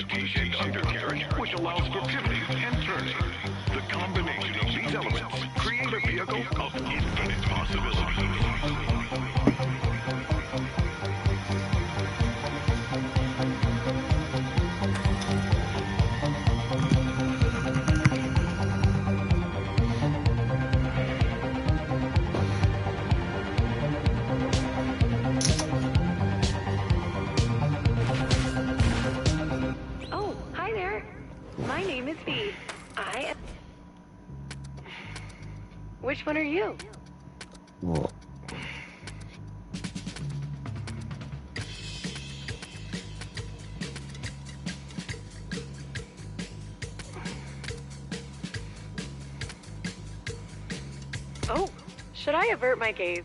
lubrication undercarriage, which allows for pivoting and turning. The combination of these elements create a vehicle of infinite possibilities. Which one are you? Well, Oh, should I avert my gaze?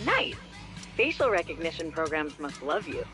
Nice! Facial recognition programs must love you.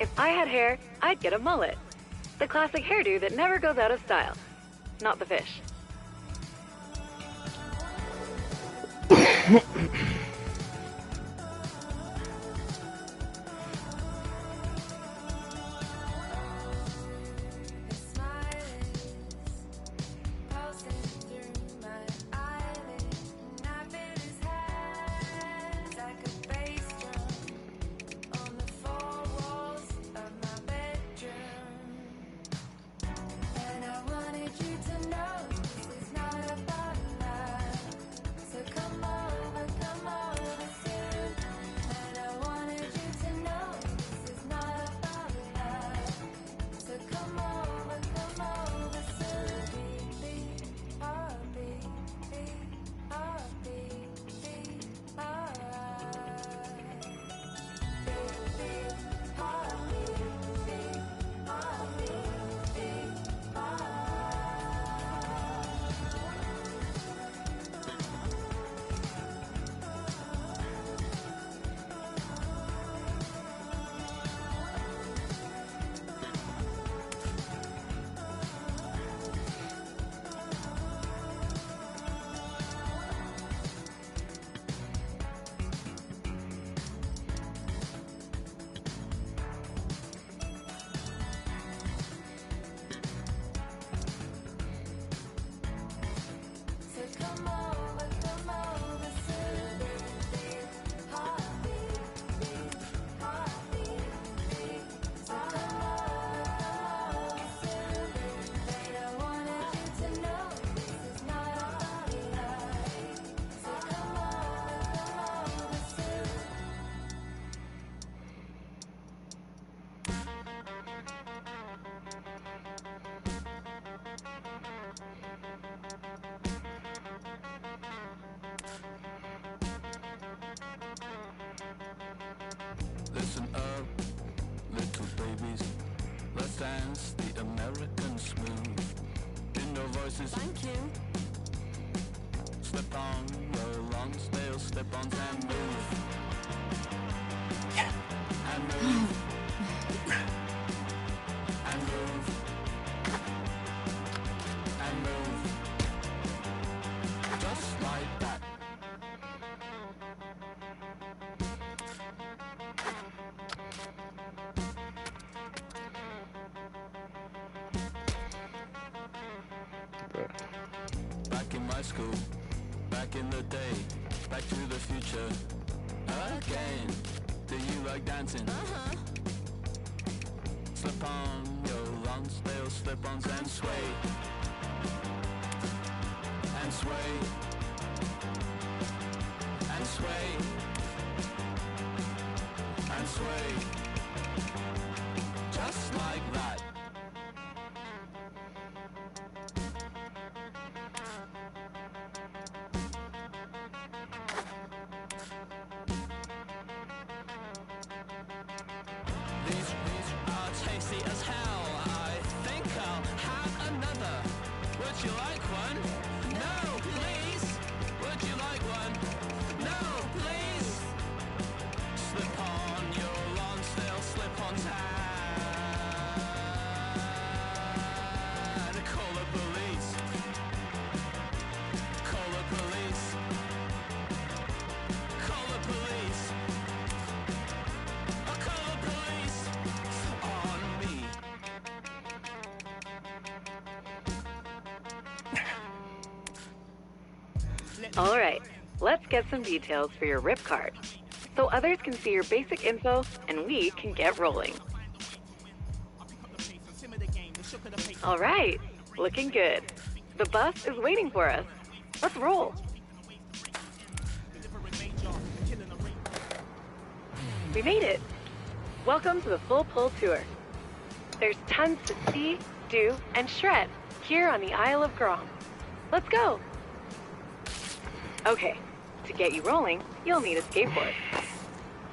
If I had hair, I'd get a mullet. The classic hairdo that never goes out of style. Not the fish. Listen up, little babies. Let's dance the American smooth. Indoor voices. Thank you. Slip on your long stale slip-ons and move. And move. And move. And move. Just like that. Back in my school, back in the day, back to the future, again. Do you like dancing? Uh-huh. Slip on your long stale slip-ons and sway. And sway. And sway. And sway. Just like that. These are tasty as hell. I think I'll have another. Would you like one? No, please. Would you like one? No, please. Slip on your long stale slip-ons and call the police. Call the police. Call the police. I'll call the police on me. All right, let's get some details for your RIP card, so others can see your basic info and we can get rolling. All right, looking good. The bus is waiting for us. Let's roll. We made it. Welcome to the Full Pull Tour. There's tons to see, do, and shred here on the Isle of Grom. Let's go. Okay, to get you rolling, you'll need a skateboard.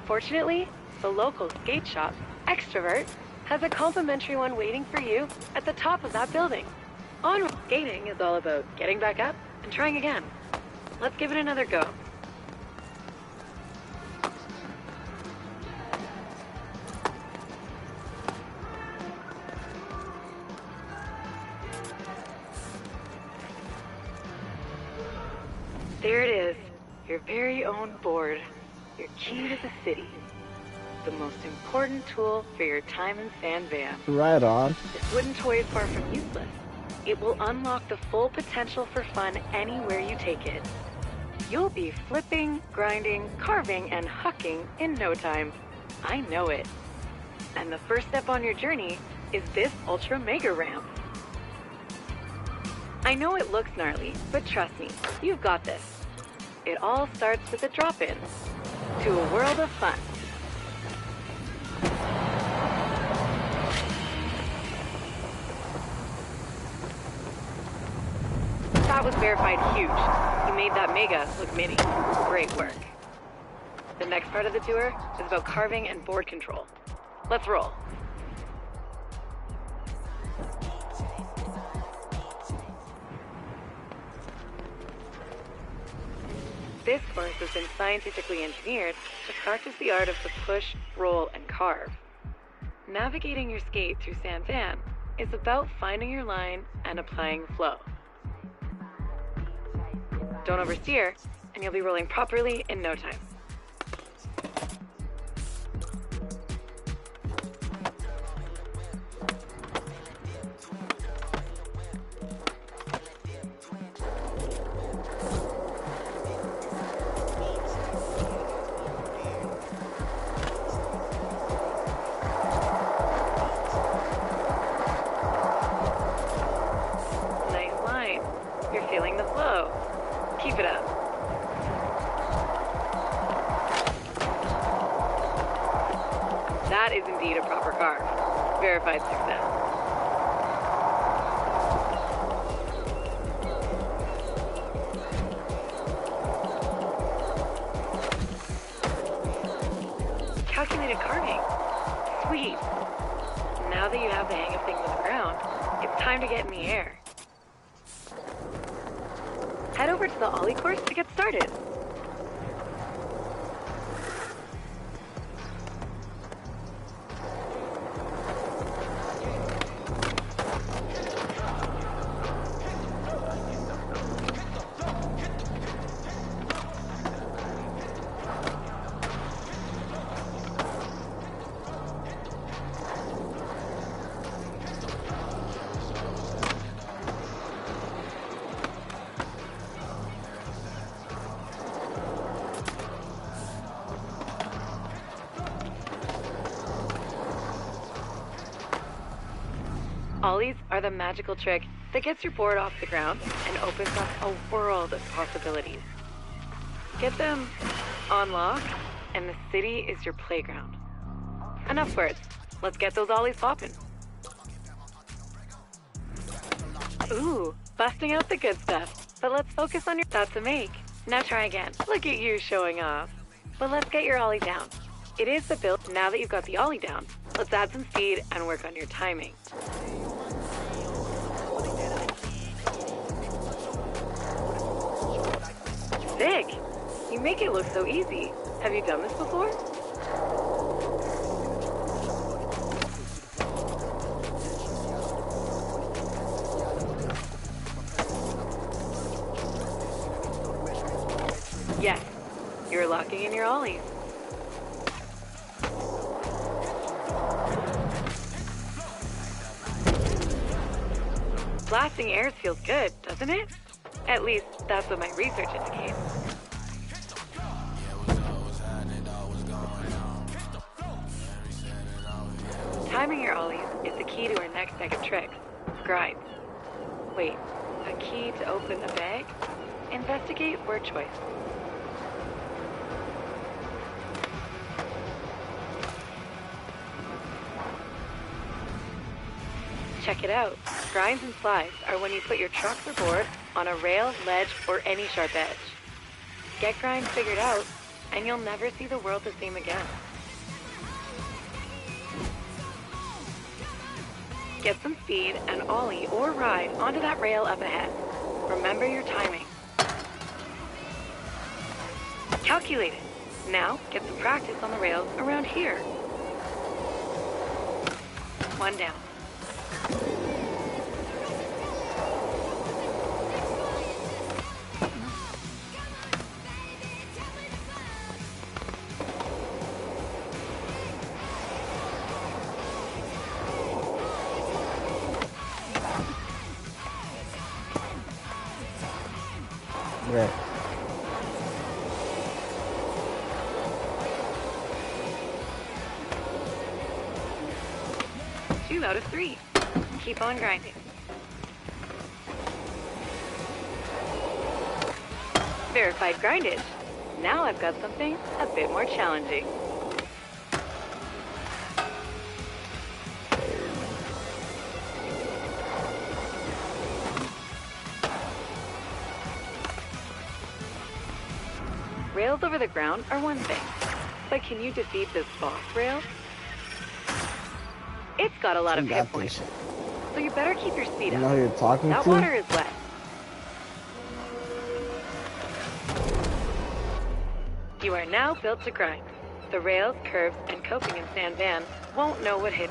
Fortunately, the local skate shop, Extrovert, has a complimentary one waiting for you at the top of that building. On skating is all about getting back up and trying again. Let's give it another go. There it is, your very own board, your key to the city. The most important tool for your time in San Van. Right on. This wooden toy is far from useless. It will unlock the full potential for fun anywhere you take it. You'll be flipping, grinding, carving, and hucking in no time. I know it. And the first step on your journey is this ultra mega ramp. I know it looks gnarly, but trust me, you've got this. It all starts with a drop-in to a world of fun. That was verified huge. You made that mega look mini. Great work. The next part of the tour is about carving and board control. Let's roll. This course has been scientifically engineered to practice the art of the push, roll, and carve. Navigating your skate through San Van is about finding your line and applying flow. Don't oversteer, and you'll be rolling properly in no time. Nice line. You're feeling the flow. Keep it up. That is indeed a proper carve. Verified success. calculated carving. Sweet. Now that you have the hang of things on the ground, it's time to get in the air. Head over to the ollie course to get started. Ollies are the magical trick that gets your board off the ground and opens up a world of possibilities. Get them on lock, and the city is your playground. Enough words. Let's get those ollies popping. Ooh, busting out the good stuff. But let's focus on your... That's a make. Now try again. Look at you showing off. But let's get your ollie down. It is the build. Now that you've got the ollie down, let's add some speed and work on your timing. Sick! You make it look so easy. Have you done this before? Yes, you're locking in your ollies. Blasting airs feels good, doesn't it? At least, that's what my research indicates. Timing your ollies is the key to our next bag of tricks, grinds. Wait, a key to open the bag? Investigate word choice. Check it out. Grinds and slides are when you put your truck or board on a rail, ledge, or any sharp edge. Get grinds figured out, and you'll never see the world the same again. Get some speed and ollie or ride onto that rail up ahead. Remember your timing. Calculate it. Now, get some practice on the rails around here. One down. Right. Two out of three. Keep on grinding. Verified grindage. Now I've got something a bit more challenging. Rails over the ground are one thing, but can you defeat this boss rail? It's got a lot of hit points, so you better keep your speed up. You know who you're talking that to? Water is wet. You are now built to grind. The rails, curves, and coping in San Van won't know what hit.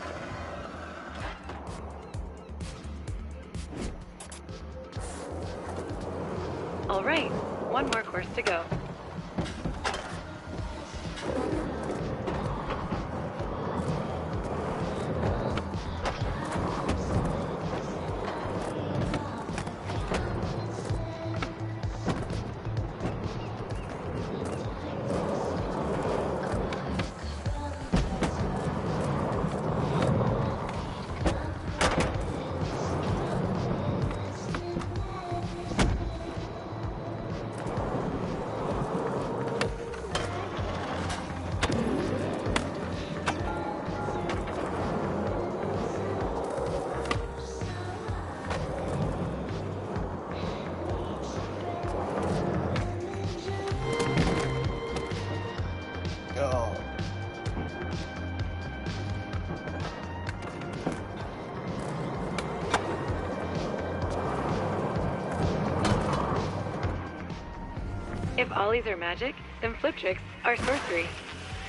All right, one more course to go. ollies are magic, then flip tricks are sorcery.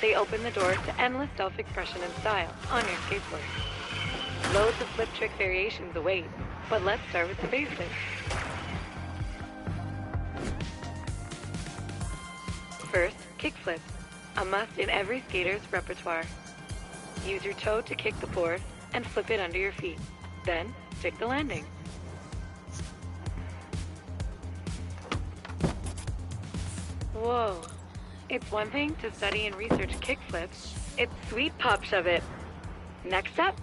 They open the door to endless self-expression and style on your skateboard. Loads of flip trick variations await, but let's start with the basics. First, kickflips, a must in every skater's repertoire. Use your toe to kick the board and flip it under your feet. Then, stick the landing. Whoa. It's one thing to study and research kickflips. It's sweet pop shove it. Next up,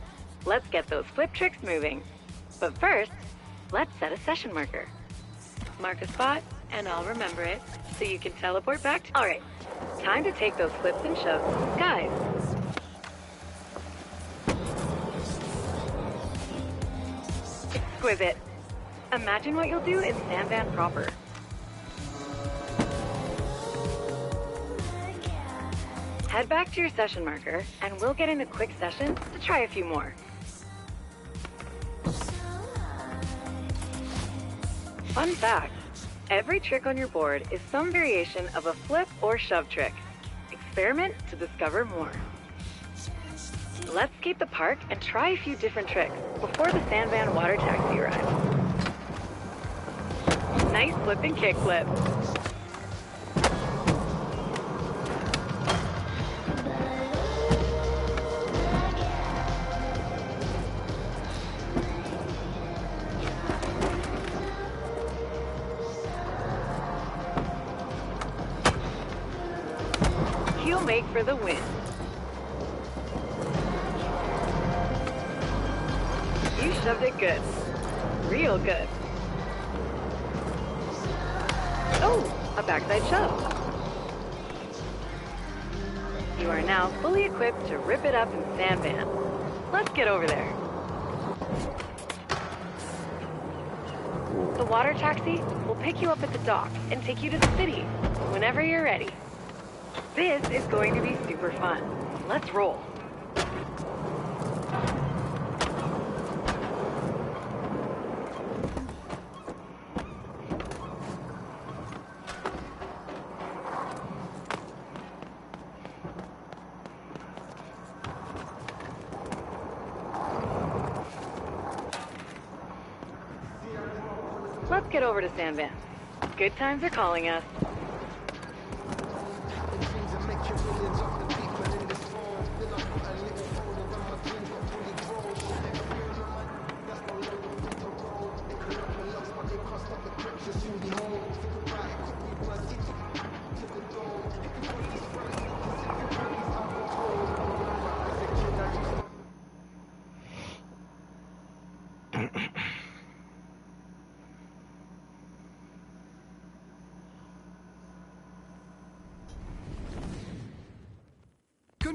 let's get those flip tricks moving. But first, let's set a session marker. Mark a spot, and I'll remember it, so you can teleport back to... Alright, time to take those flips and shoves to the skies. Exquisite. Imagine what you'll do in Sandvan proper. Head back to your session marker, and we'll get in a quick session to try a few more. Fun fact, every trick on your board is some variation of a flip or shove trick. Experiment to discover more. Let's skate the park and try a few different tricks before the Sandvan water taxi arrives. Nice flip and kick flip. He'll make for the win. You shoved it good. Real good. Oh, a backside shove. You are now fully equipped to rip it up in Sandvan. Let's get over there. The water taxi will pick you up at the dock and take you to the city whenever you're ready. This is going to be super fun. Let's roll. Let's get over to Sandvan. Good times are calling us.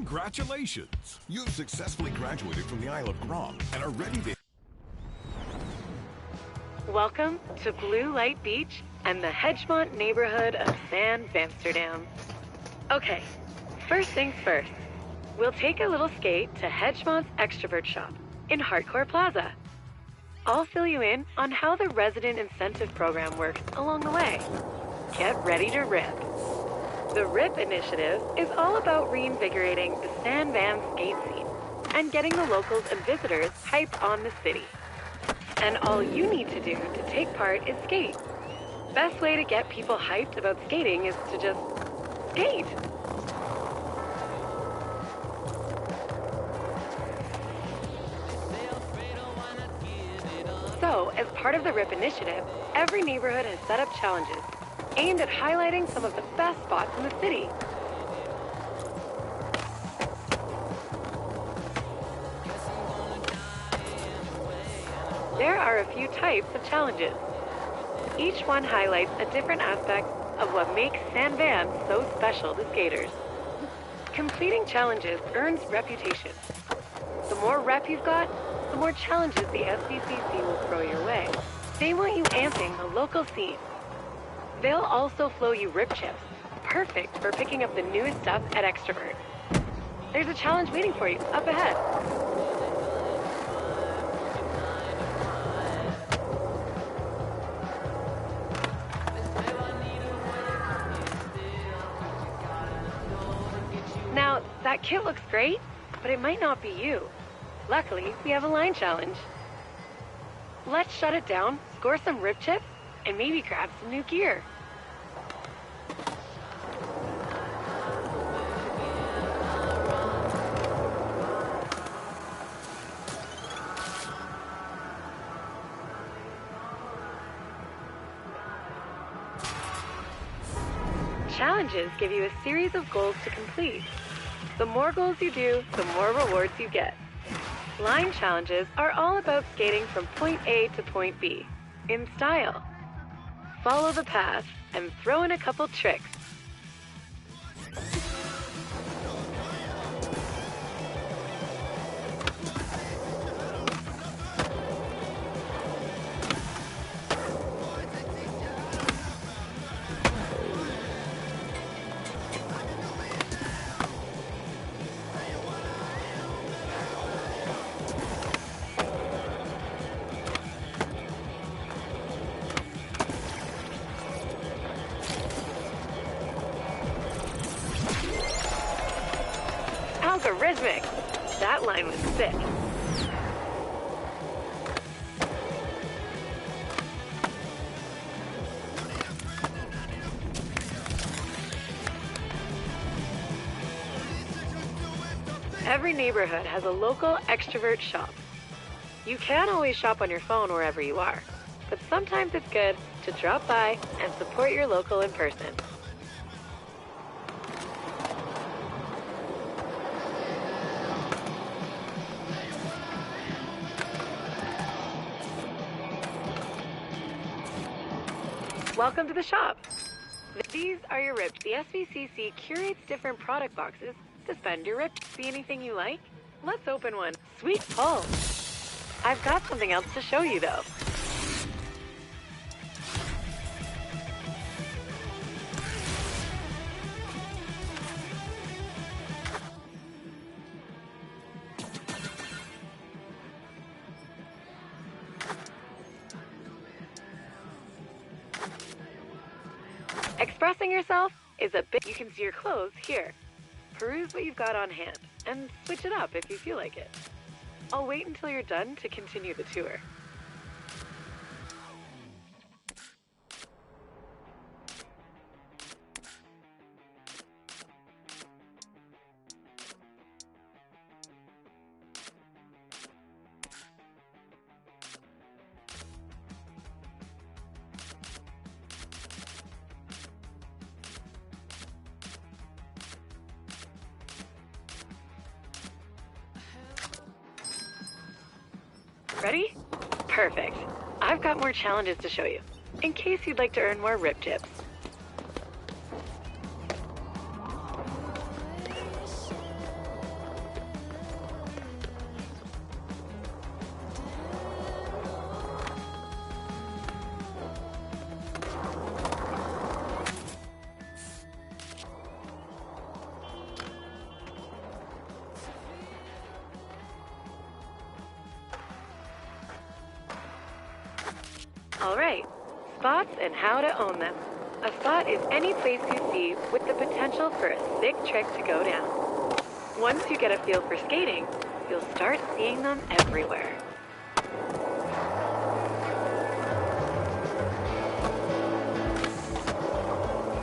Congratulations! You've successfully graduated from the Isle of Grom and are ready to... Welcome to Blue Light Beach and the Hedgemont neighborhood of San Amsterdam. Okay, first things first. We'll take a little skate to Hedgemont's Extrovert Shop in Hardcore Plaza. I'll fill you in on how the resident incentive program works along the way. Get ready to rip. The RIP initiative is all about reinvigorating the Sandvan skate scene and getting the locals and visitors hyped on the city. And all you need to do to take part is skate. Best way to get people hyped about skating is to just skate. So, as part of the RIP initiative, every neighborhood has set up challenges aimed at highlighting some of the best spots in the city. There are a few types of challenges. Each one highlights a different aspect of what makes Sandvan so special to skaters. Completing challenges earns reputation. The more rep you've got, the more challenges the SCCC will throw your way. They want you amping the local scene. They'll also flow you rip chips, perfect for picking up the newest stuff at Extrovert. There's a challenge waiting for you up ahead. kit looks great, but it might not be you. Luckily, we have a line challenge. Let's shut it down, score some rip chips, and maybe grab some new gear. Challenges give you a series of goals to complete. The more goals you do, the more rewards you get. Line challenges are all about skating from point A to point B, in style. Follow the path and throw in a couple tricks. Algorithmic! That line was sick. Every neighborhood has a local extrovert shop. You can always shop on your phone wherever you are, but sometimes it's good to drop by and support your local in person. Welcome to the shop. These are your rips. The SVCC curates different product boxes to spend your rips. See anything you like? Let's open one. Sweet pull. I've got something else to show you though. Expressing yourself is a bit. You can see your clothes here. Peruse what you've got on hand and switch it up if you feel like it. I'll wait until you're done to continue the tour. Ready? Perfect. I've got more challenges to show you, in case you'd like to earn more rip chips. Alright, spots and how to own them. A spot is any place you see with the potential for a sick trick to go down. Once you get a feel for skating, you'll start seeing them everywhere.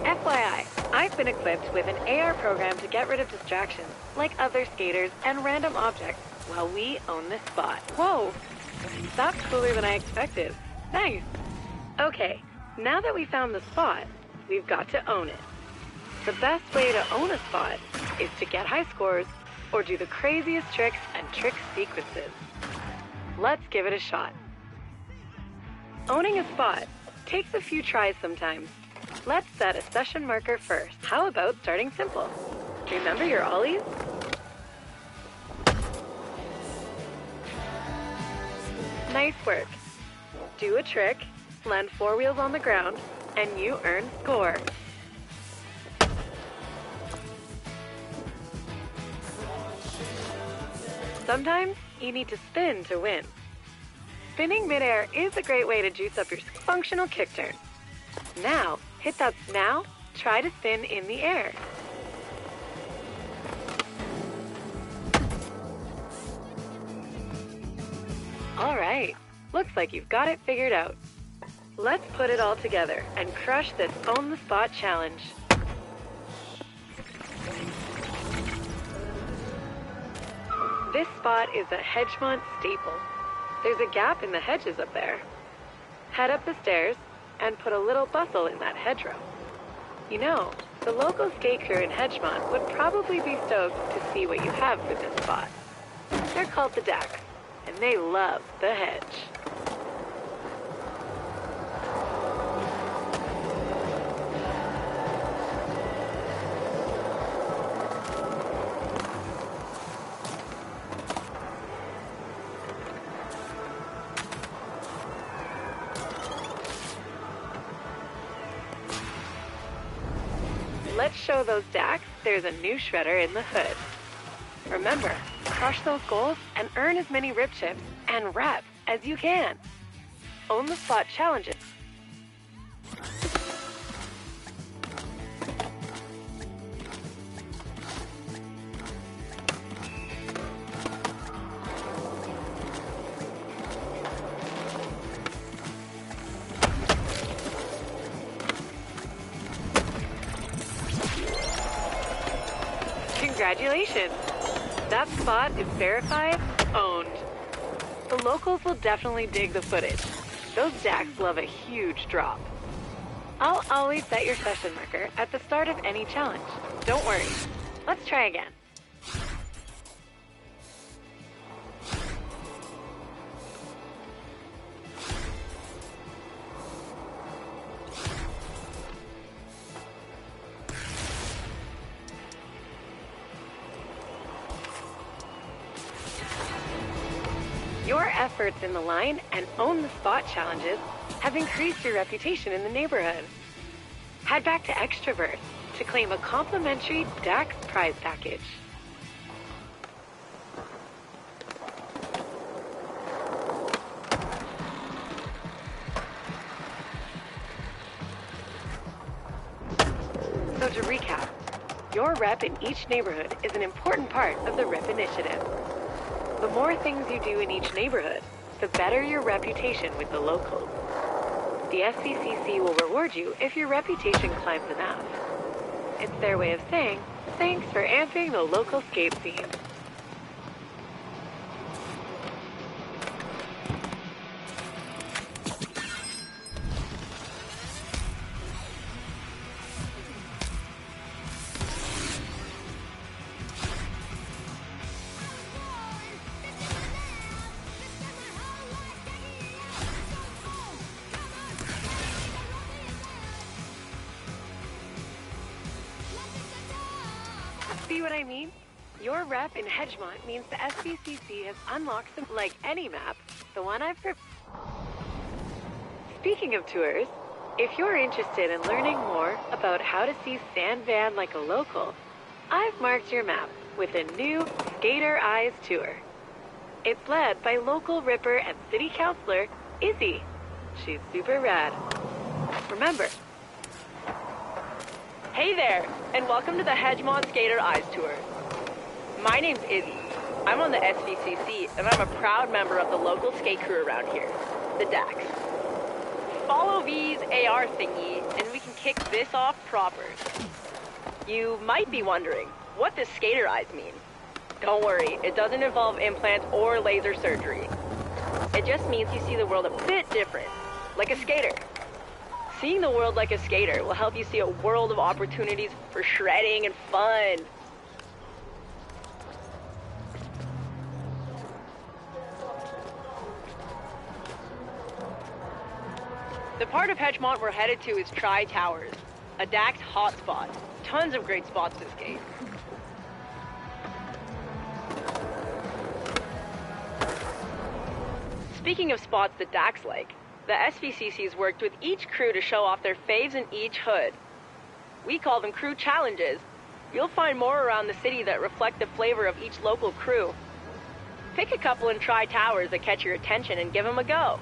FYI, I've been equipped with an AR program to get rid of distractions, like other skaters and random objects, while we own this spot. Whoa! That's cooler than I expected. Nice. Okay, now that we found the spot, we've got to own it. The best way to own a spot is to get high scores or do the craziest tricks and trick sequences. Let's give it a shot. Owning a spot takes a few tries sometimes. Let's set a session marker first. How about starting simple? Remember your ollies? Nice work. Do a trick, land 4 wheels on the ground, and you earn score. Sometimes you need to spin to win. Spinning midair is a great way to juice up your functional kick turn. Now, hit that. Now, try to spin in the air. All right, looks like you've got it figured out. Let's put it all together and crush this Own the Spot challenge. This spot is a Hedgemont staple. There's a gap in the hedges up there. Head up the stairs and put a little bustle in that hedgerow. You know, the local skate crew in Hedgemont would probably be stoked to see what you have for this spot. They're called the Dacks, and they love the hedge. Let's show those Dacks there's a new shredder in the hood. Remember, crush those goals and earn as many rip chips and reps as you can. Own the Spot challenges. Congratulations! That spot is verified, owned. The locals will definitely dig the footage. Those Dacks love a huge drop. I'll always set your session marker at the start of any challenge. Don't worry. Let's try again. Your efforts in the line and Own the Spot challenges have increased your reputation in the neighborhood. Head back to Extraverse to claim a complimentary Dax prize package. So to recap, your rep in each neighborhood is an important part of the RIP initiative. The more things you do in each neighborhood, the better your reputation with the locals. The SBCC will reward you if your reputation climbs enough. It's their way of saying, thanks for entering the local skate scene. See what I mean? Your rep in Hedgemont means the SBCC has unlocked some, like any map, the one I've Speaking of tours, if you're interested in learning more about how to see Sand Van like a local, I've marked your map with a new Skater Eyes tour. It's led by local ripper and city councilor, Izzy. She's super rad. Remember, Hey there, and welcome to the Hedgemont Skater Eyes Tour. My name's Izzy. I'm on the SVCC, and I'm a proud member of the local skate crew around here, the Dax. Follow V's AR thingy, and we can kick this off proper. You might be wondering, what does Skater Eyes mean? Don't worry, it doesn't involve implants or laser surgery. It just means you see the world a bit different, like a skater. Seeing the world like a skater will help you see a world of opportunities for shredding and fun. The part of Hedgemont we're headed to is Tri-Towers, a Dax hotspot. Tons of great spots to skate. Speaking of spots that Dax like, the SVCC's worked with each crew to show off their faves in each hood. We call them crew challenges. You'll find more around the city that reflect the flavor of each local crew. Pick a couple in Tri-Towers that catch your attention and give them a go.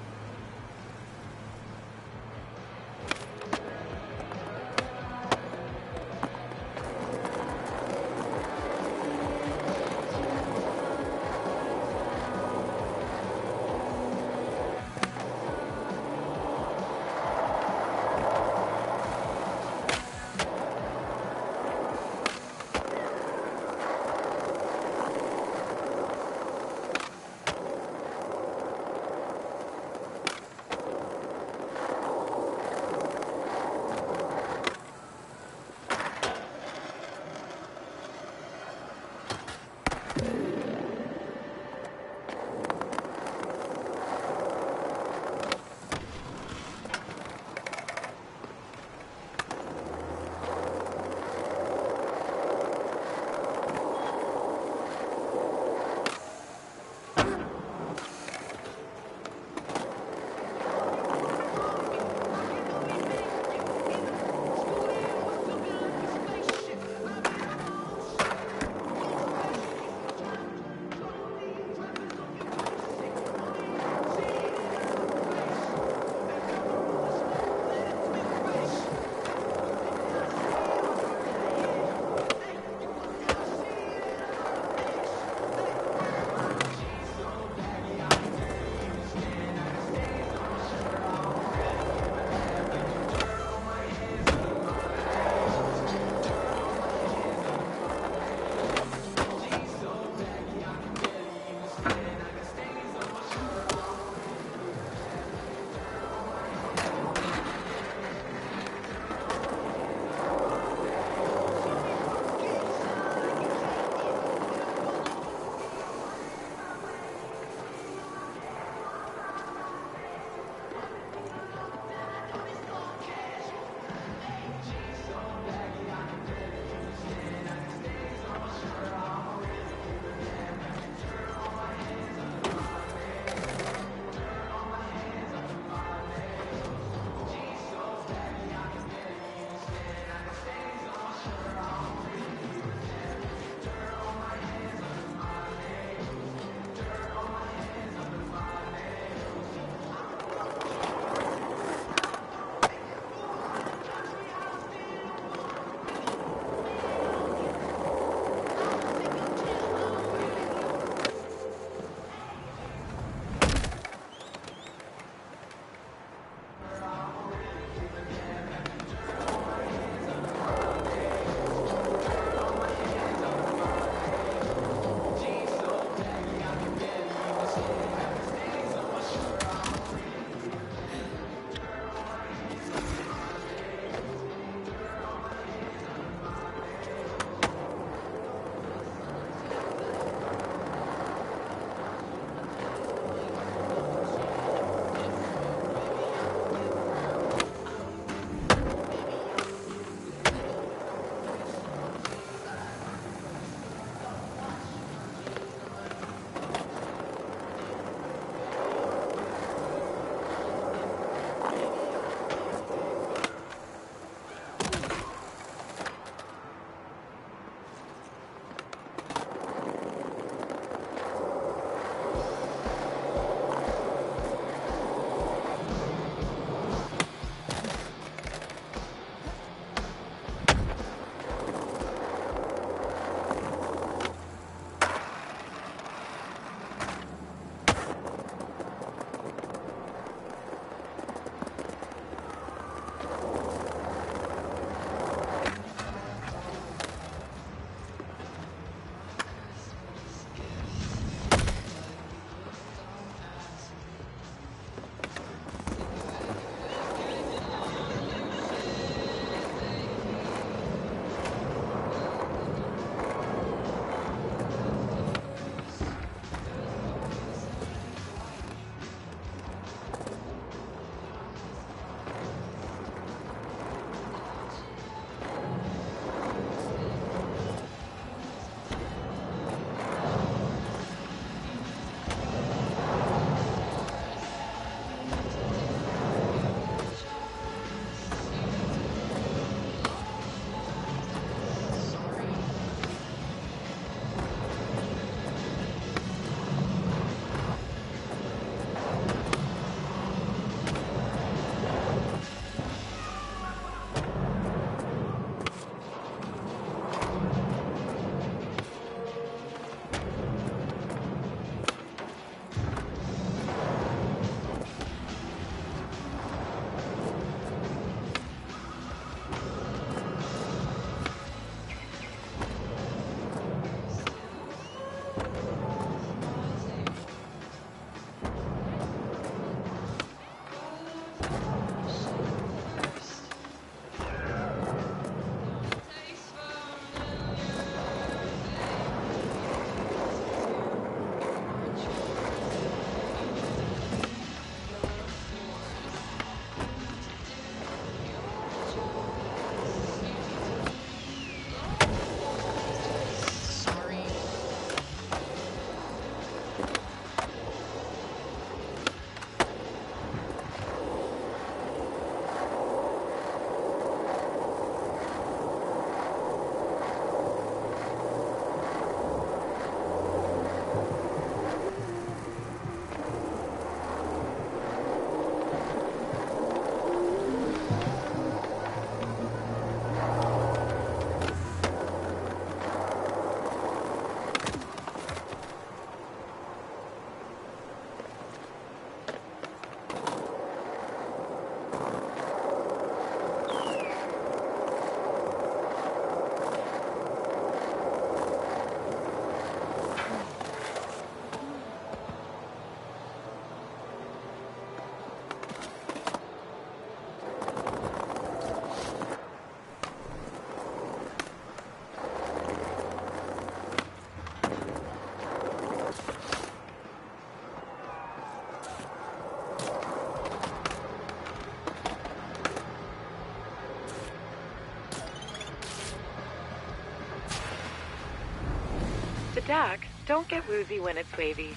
DAC don't get woozy when it's wavy.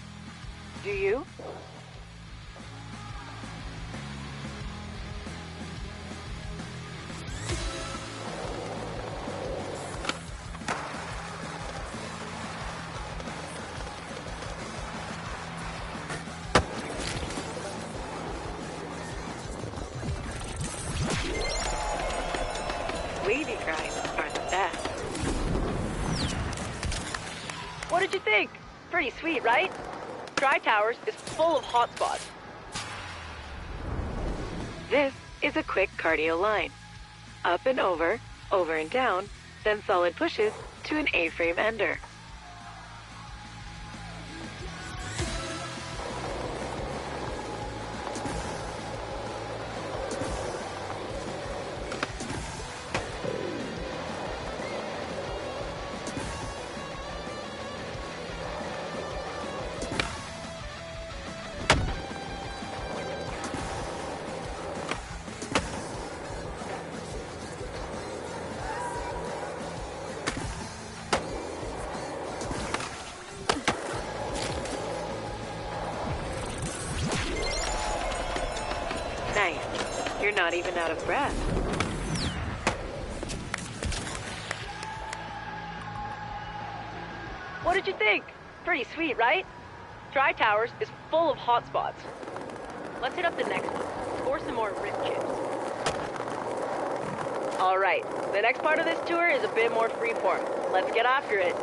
Do you? Wavy grinds are the best. What did you think? Pretty sweet, right? Dry Towers is full of hotspots. This is a quick cardio line. Up and over and down, then solid pushes to an A-frame ender. Nice. You're not even out of breath. What did you think? Pretty sweet, right? Dry Towers is full of hotspots. Let's hit up the next one. Score some more rip chips. Alright, the next part of this tour is a bit more freeform. Let's get after it.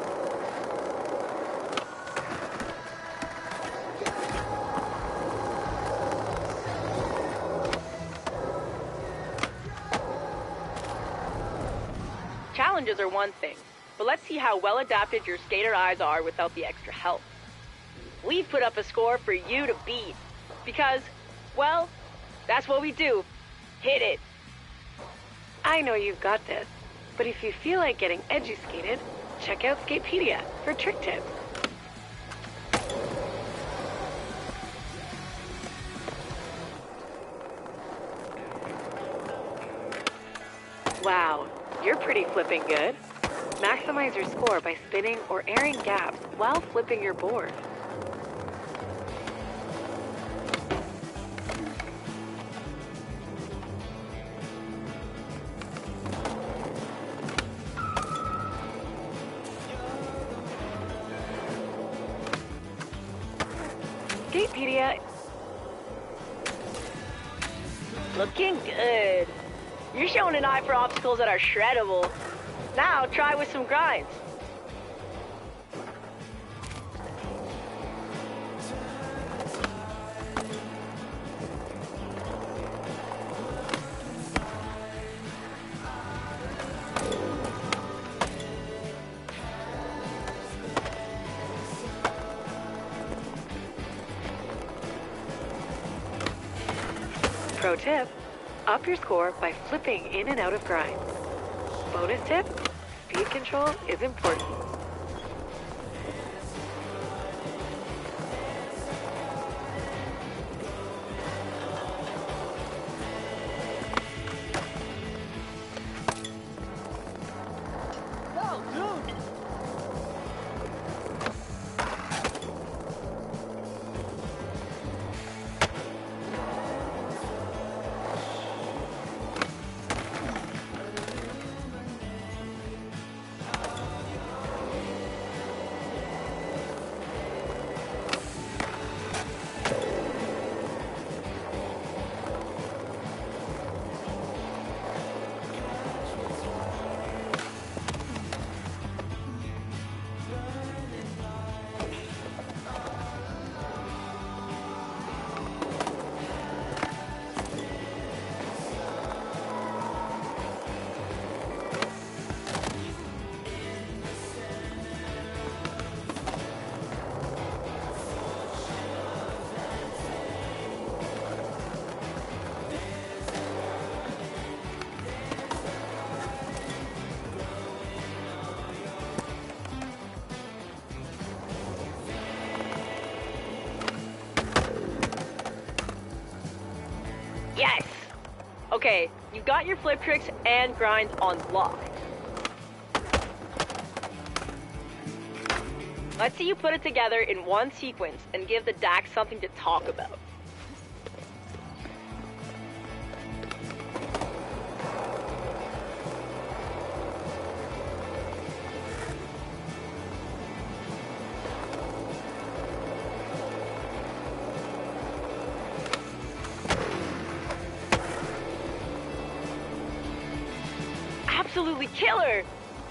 Challenges are one thing, but let's see how well adapted your skater eyes are without the extra help. We've put up a score for you to beat, because, well, that's what we do. Hit it. I know you've got this, but if you feel like getting edgy skated, check out Skatepedia for trick tips. Wow, you're pretty flipping good. Maximize your score by spinning or airing gaps while flipping your board. Skatepedia. Looking good. You're showing an eye for obstacles that are shreddable. Now try with some grinds. Pro tip, up your score by flipping in and out of grinds. Bonus tip, speed control is important. Yes! Okay, you've got your flip tricks and grinds on lock. Let's see you put it together in one sequence and give the DAX something to talk about. Absolutely killer!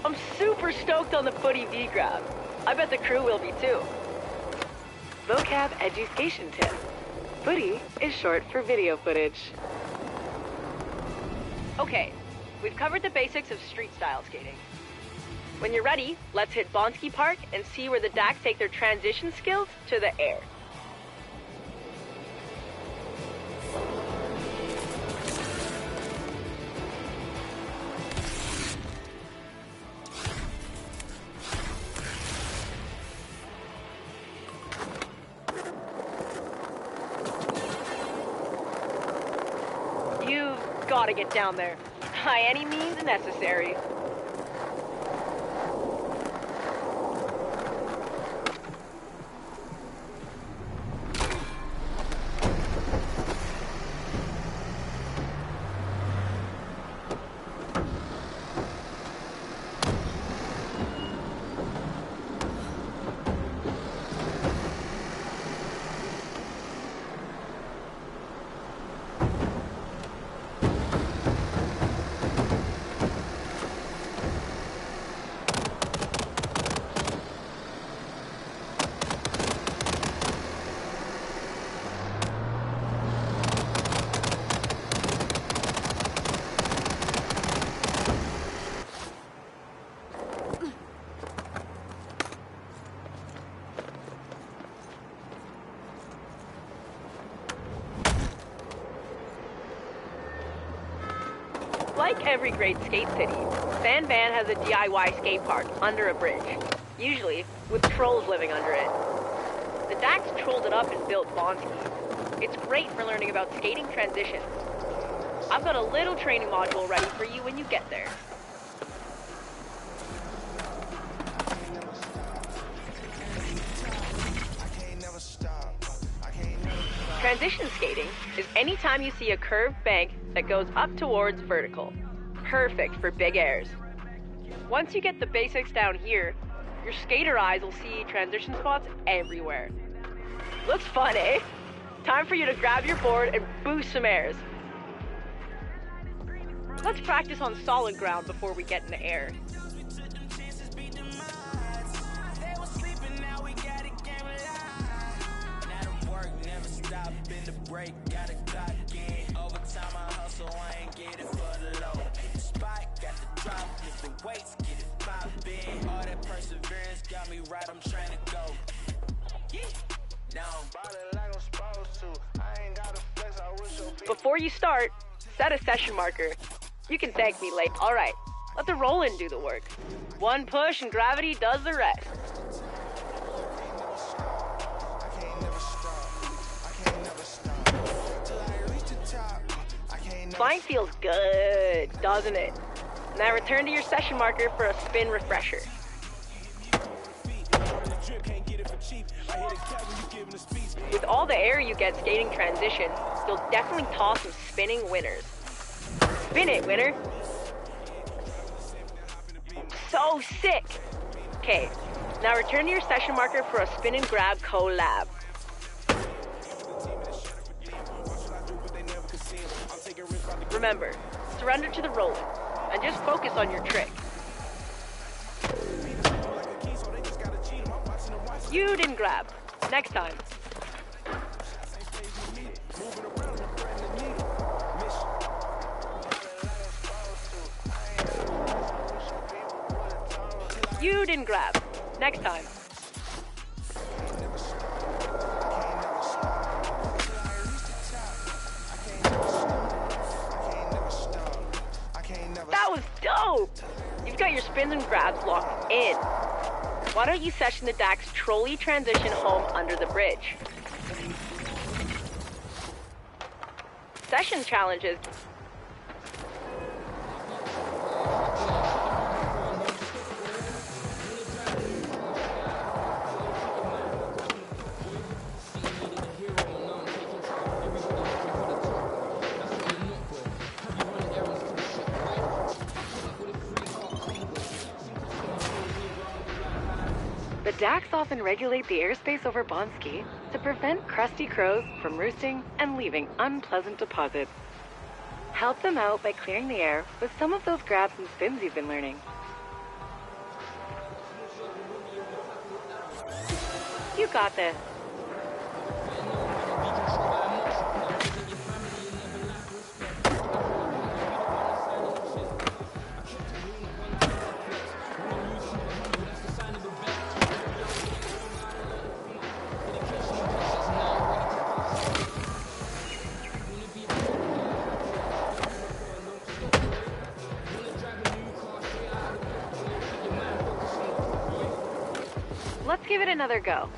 I'm super stoked on the footy V-grab. I bet the crew will be too. Vocab education tip. Footy is short for video footage. Okay, we've covered the basics of street-style skating. When you're ready, let's hit Bonsky Park and see where the DAX take their transition skills to the air. Gotta get down there. By any means necessary. Like every great skate city, Van Van has a DIY skate park under a bridge, usually with trolls living under it. The DAX trolled it up and built Bonsky. It's great for learning about skating transitions. I've got a little training module ready for you when you get there. Transition skating is any time you see a curved bank that goes up towards vertical. Perfect for big airs. Once you get the basics down here, your skater eyes will see transition spots everywhere. Looks fun, eh? Time for you to grab your board and boost some airs. Let's practice on solid ground before we get in the air. Before you start, set a session marker. You can thank me later. All right, let the roll-in do the work. One push and gravity does the rest. Flying feels good, doesn't it? Now return to your session marker for a spin refresher. With all the air you get skating transition, you'll definitely toss some spinning winners. Spin it, winner! So sick! Okay, now return to your session marker for a spin and grab collab. Remember, surrender to the roller, and just focus on your trick. You didn't grab. Next time. You didn't grab. Next time. That was dope! You've got your spins and grabs locked in. Why don't you session the DAX trolley transition home under the bridge? Session challenges. DACs often regulate the airspace over Bonsky to prevent crusty crows from roosting and leaving unpleasant deposits. Help them out by clearing the air with some of those grabs and spins you've been learning. You got this. Let's give it another go.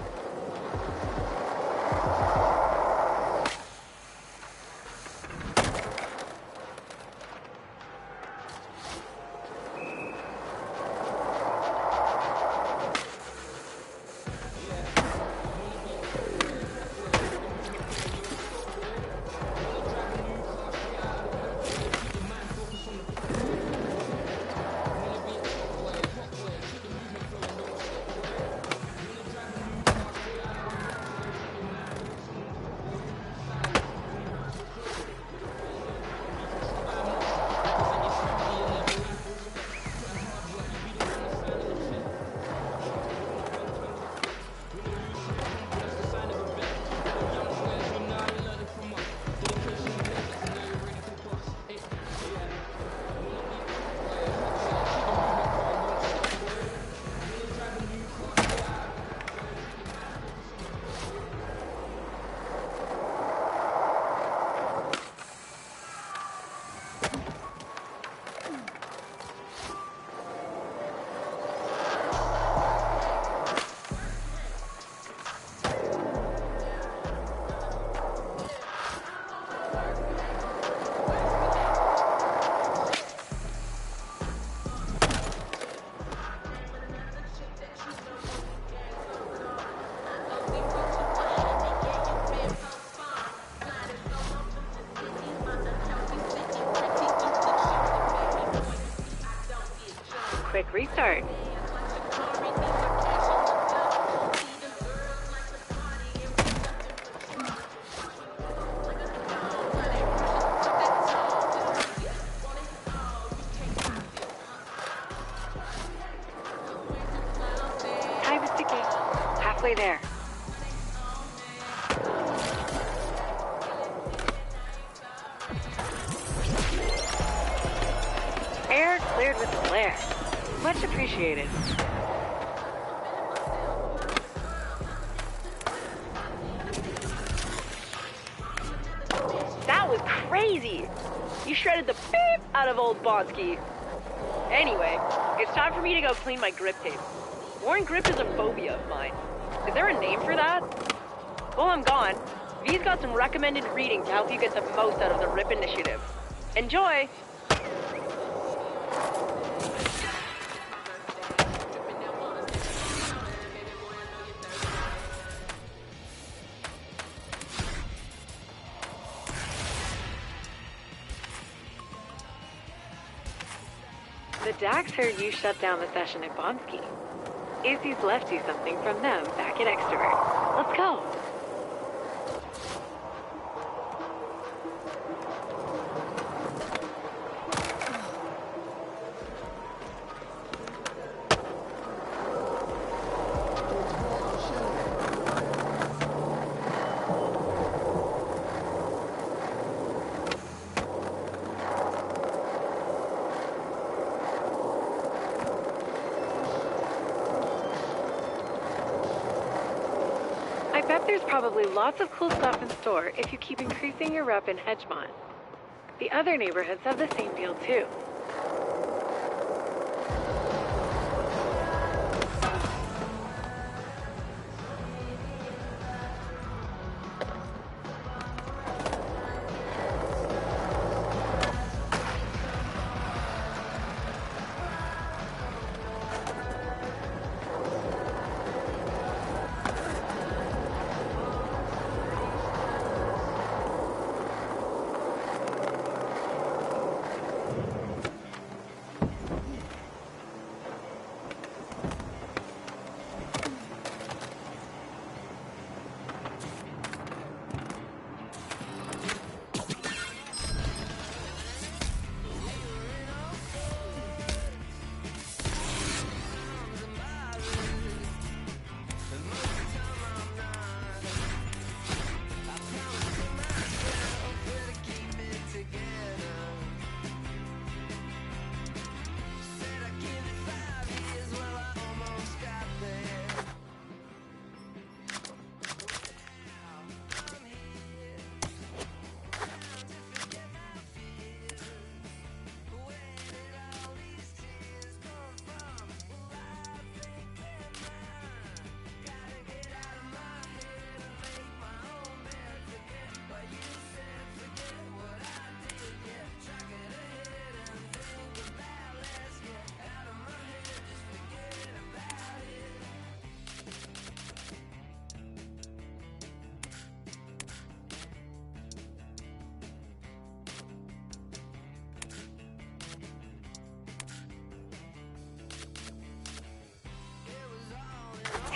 Quick restart. Time is ticking. Halfway there. Air cleared with a flare. Much appreciated. That was crazy! You shredded the beep out of old Bonsky. Anyway, it's time for me to go clean my grip tape. Worn grip is a phobia of mine. Is there a name for that? While I'm gone, V's got some recommended reading to help you get the most out of the RIP initiative. Enjoy! The DACs heard you shut down the session at Bonsky. Izzy's left you something from them back at Extrovert. Let's go. I bet there's probably lots of cool stuff in store if you keep increasing your rep in Hedgemont. The other neighborhoods have the same deal too.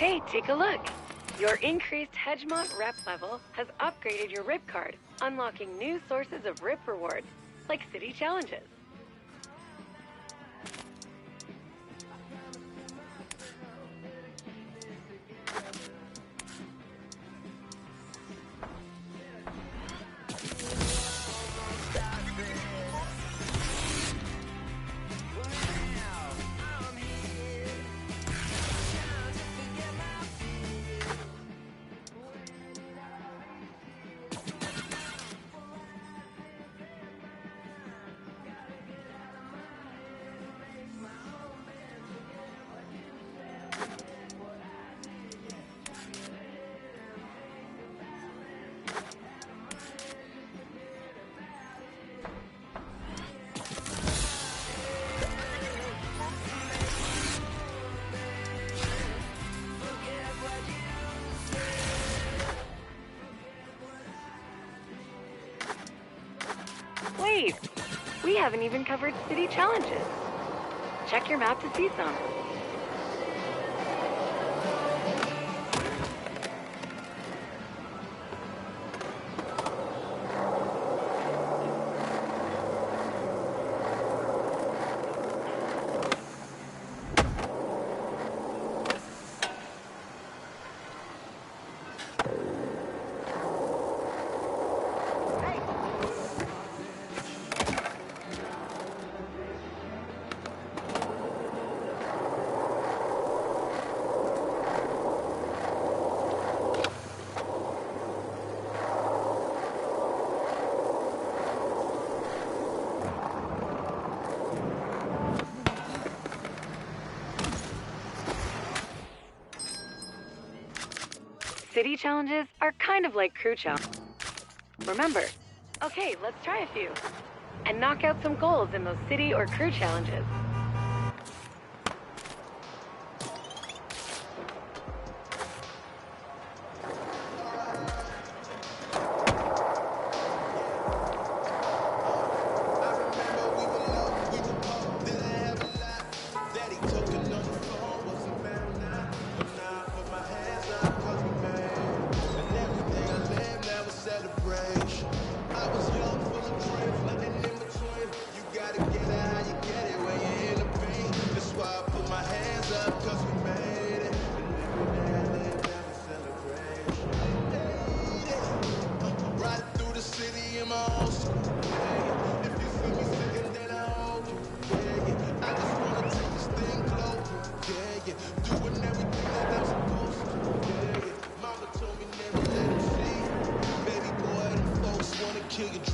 Hey, take a look. Your increased Hedgemont rep level has upgraded your RIP card, unlocking new sources of RIP rewards, like city challenges. Wait, we haven't even covered city challenges. Check your map to see some. City challenges are kind of like crew challenges. Remember, okay, let's try a few. And knock out some goals in those city or crew challenges. Kill your